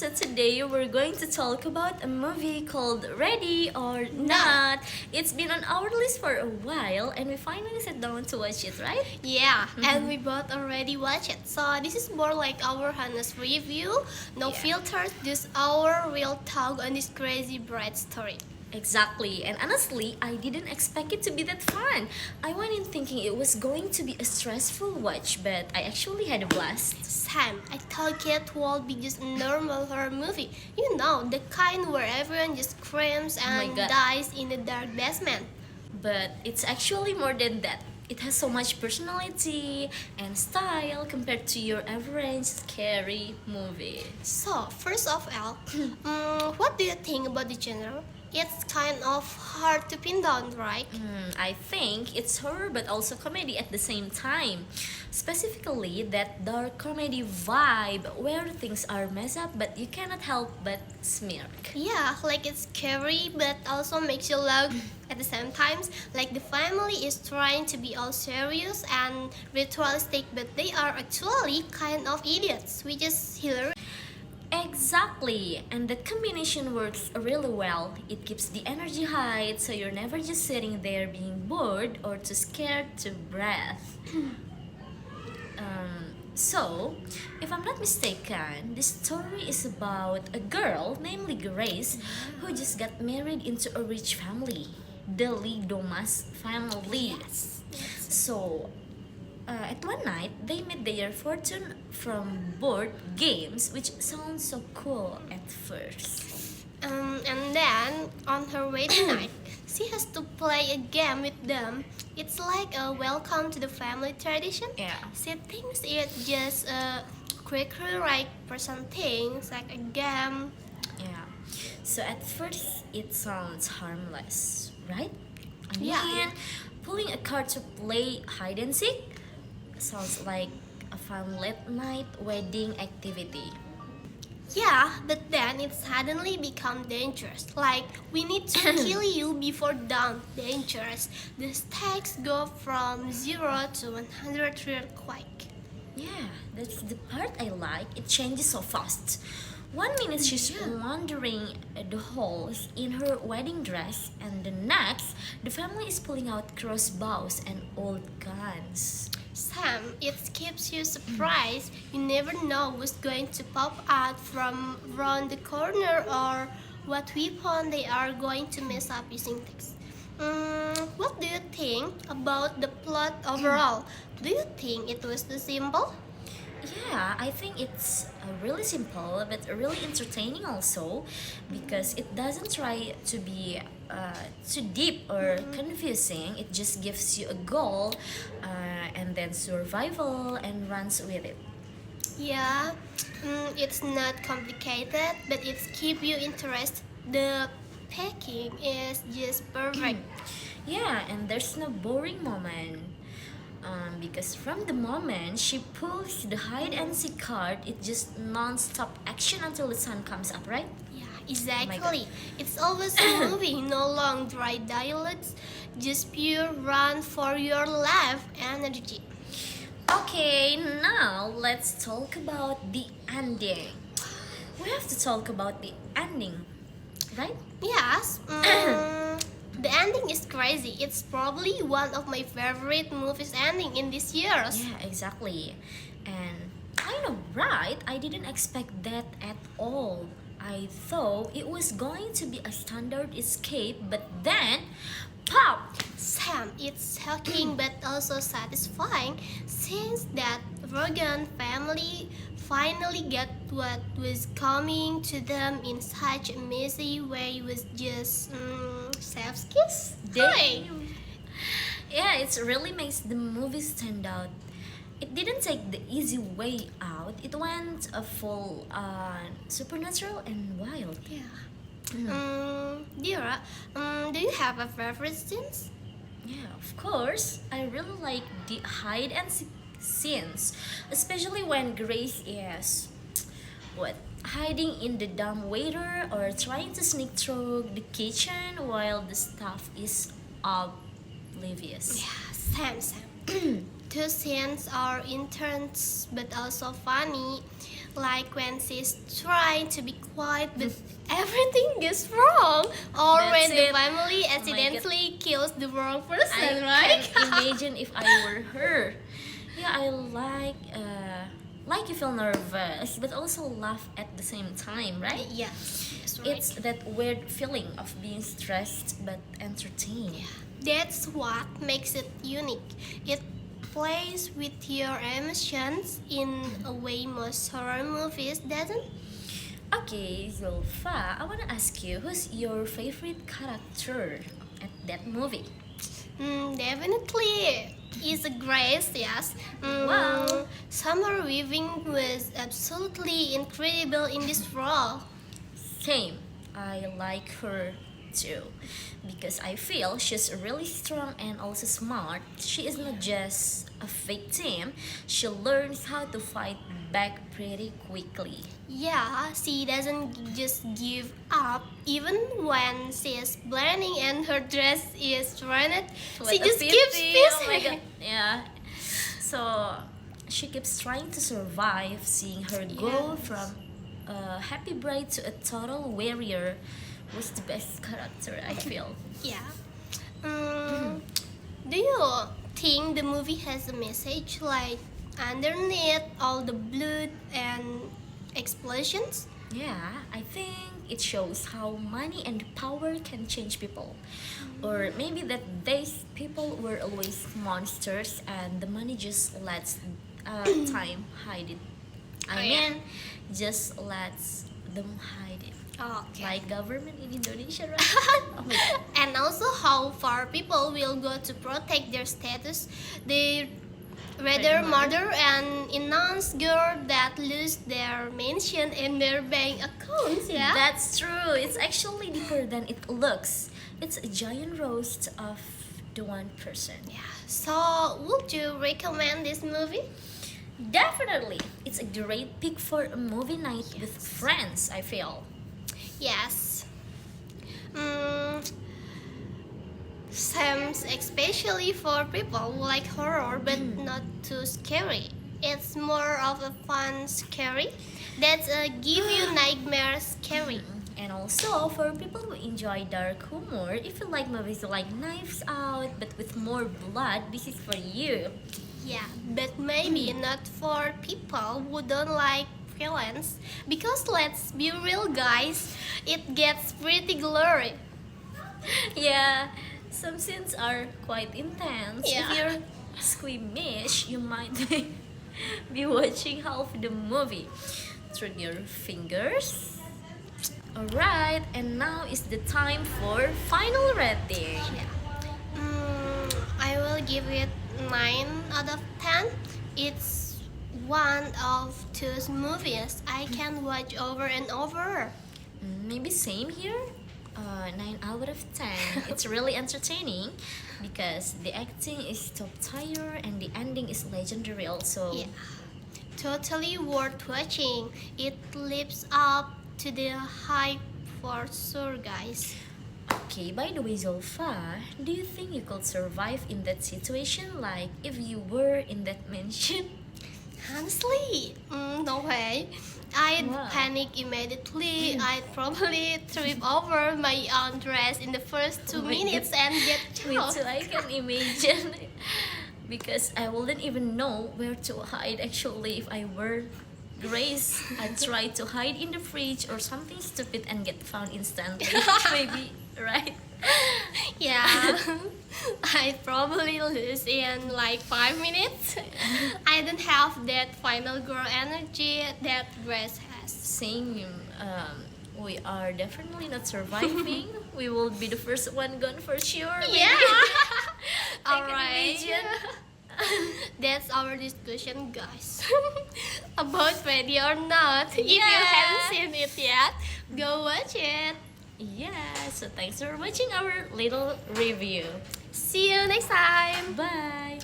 So today we're going to talk about a movie called Ready or Not. It's been on our list for a while and we finally sat down to watch it, right? Yeah, and we both already watched it. So this is more like our honest review, no Yeah. filters, just our real talk on this crazy bright story. Exactly, and honestly, I didn't expect it to be that fun. I went in thinking it was going to be a stressful watch, but I actually had a blast. Sam, I thought it would be just a normal horror movie. You know, the kind where everyone just screams my and God. dies in the dark basement. But it's actually more than that. It has so much personality and style compared to your average scary movie. So, first of all, what do you think about the genre? It's kind of hard to pin down, right? I think it's horror but also comedy at the same time. Specifically, that dark comedy vibe where things are messed up but you cannot help but smirk. Yeah, like it's scary but also makes you laugh at the same times. Like the family is trying to be all serious and ritualistic, but they are actually kind of idiots, which is hilarious. Exactly, and that combination works really well. It keeps the energy high so you're never just sitting there being bored or too scared to breathe. So, if I'm not mistaken, this story is about a girl, namely Grace, who just got married into a rich family, the Lee Domas family. Yes. So, at one night, they made their fortune from board games, which sounds so cool at first. And then on her wedding night, she has to play a game with them. It's like a welcome to the family tradition. Yeah. She thinks it's just a quicker like person things like a game. Yeah. So at first it sounds harmless, right? I mean, Yeah. pulling a card to play hide and seek sounds like a fun late night wedding activity. Yeah, but then it suddenly becomes dangerous. Like, we need to kill you before dawn. Dangerous. The stakes go from 0 to 100 real quick. Yeah, that's the part I like. It changes so fast. One minute she's wandering the halls in her wedding dress, and the next, the family is pulling out crossbows and old guns. Sam, it keeps you surprised. You never know who's going to pop out from around the corner or what weapon they are going to mess up using text. What do you think about the plot overall? Do you think it was too simple? Yeah, I think it's really simple but really entertaining also because it doesn't try to be too deep or confusing. It just gives you a goal and then survival and runs with it. Yeah, it's not complicated, but it's keep you interested. The packing is just perfect. Yeah, and there's no boring moment. Because from the moment she pulls the hide and seek card, it just non-stop action until the sun comes up, right? Yeah, God. exactly. It's always a movie, no long dry dialogues, just pure run for your life energy. Okay, now let's talk about the ending. We have to talk about the ending, right? Yes, the ending is crazy. It's probably one of my favorite movies ending in these years. Yeah, exactly. And I know, right? I didn't expect that at all. I thought it was going to be a standard escape, but then, pop! Sam, it's shocking but also satisfying since that Rogan family finally got what was coming to them in such a messy way was just chef's kiss. Hey. Yeah, it really makes the movie stand out. It didn't take the easy way out. It went a full supernatural and wild. Yeah. Dira, do you have a favorite scenes? Yeah, of course. I really like the hide and seek scenes, especially when Grace is what hiding in the dumb waiter or trying to sneak through the kitchen while the staff is oblivious. Yeah, Sam. Two scenes are intense but also funny. Like when she's trying to be quiet but everything goes wrong, or That's when the it. family God. accidentally kills the wrong I person, right? can imagine if I were her. Yeah, I like you feel nervous, but also laugh at the same time, right? Yes, that's right. It's that weird feeling of being stressed but entertained. That's what makes it unique. It plays with your emotions in a way most horror movies doesn't. Okay, Zulfa, I wanna ask you, who's your favorite character at that movie? Definitely is a grace, yes. Wow. Summer Weaving was absolutely incredible in this role. Same. I like her too because I feel she's really strong and also smart. She is not just a victim, she learns how to fight back pretty quickly. Yeah, she doesn't just give up even when she is bleeding and her dress is ruined. What She a just pity. keeps Oh my peace. god. Yeah. So she keeps trying to survive, seeing her go Yes. from a happy bride to a total warrior was the best character, I feel. Yeah. Do you think the movie has a message like underneath all the blood and explosions? Yeah, I think it shows how money and power can change people. Or maybe that these people were always monsters and the money just lets time hide it. Oh, I yeah. mean, just lets them hide it. Okay. Like government in Indonesia, right? Oh my god. And also how far people will go to protect their status. They rather Right, murder an innocent girl that lose their mansion and their bank accounts, yeah? That's true. It's actually deeper than it looks. It's a giant roast of the one person. Yeah. So, would you recommend this movie? Definitely. It's a great pick for a movie night with friends, I feel. Yes. Seems especially for people who like horror but not too scary. It's more of a fun scary that's give you nightmare scary. And also, for people who enjoy dark humor, if you like movies like Knives Out but with more blood, this is for you. Yeah, but maybe not for people who don't like violence because let's be real guys, it gets pretty gory. Yeah, some scenes are quite intense. Yeah. If you're squeamish, you might be watching half the movie through your fingers. Alright, and now is the time for final rating. I will give it 9 out of 10. It's one of those movies I can watch over and over. Maybe same here. 9 out of 10. It's really entertaining because the acting is top tier and the ending is legendary also. Yeah, totally worth watching. It lives up to the hype for sure, guys. Okay, by the way, Zolfa, do you think you could survive in that situation? Like if you were in that mansion? Honestly, no way. I'd Wow. panic immediately. I'd probably trip over my own dress in the first two Oh my minutes and get Me choked. too, I can imagine. Because I wouldn't even know where to hide actually if I were Grace. I'd try to hide in the fridge or something stupid and get found instantly. Maybe, right? Yeah, I'd probably lose in like 5 minutes. I don't have that final girl energy that Grace has. Same. We are definitely not surviving. We will be the first one gone for sure. maybe. Yeah. I can Alright. imagine. That's our discussion, guys. About ready or not. If you Yeah. haven't seen it yet, go watch it. Yeah, so thanks for watching our little review. See you next time. Bye.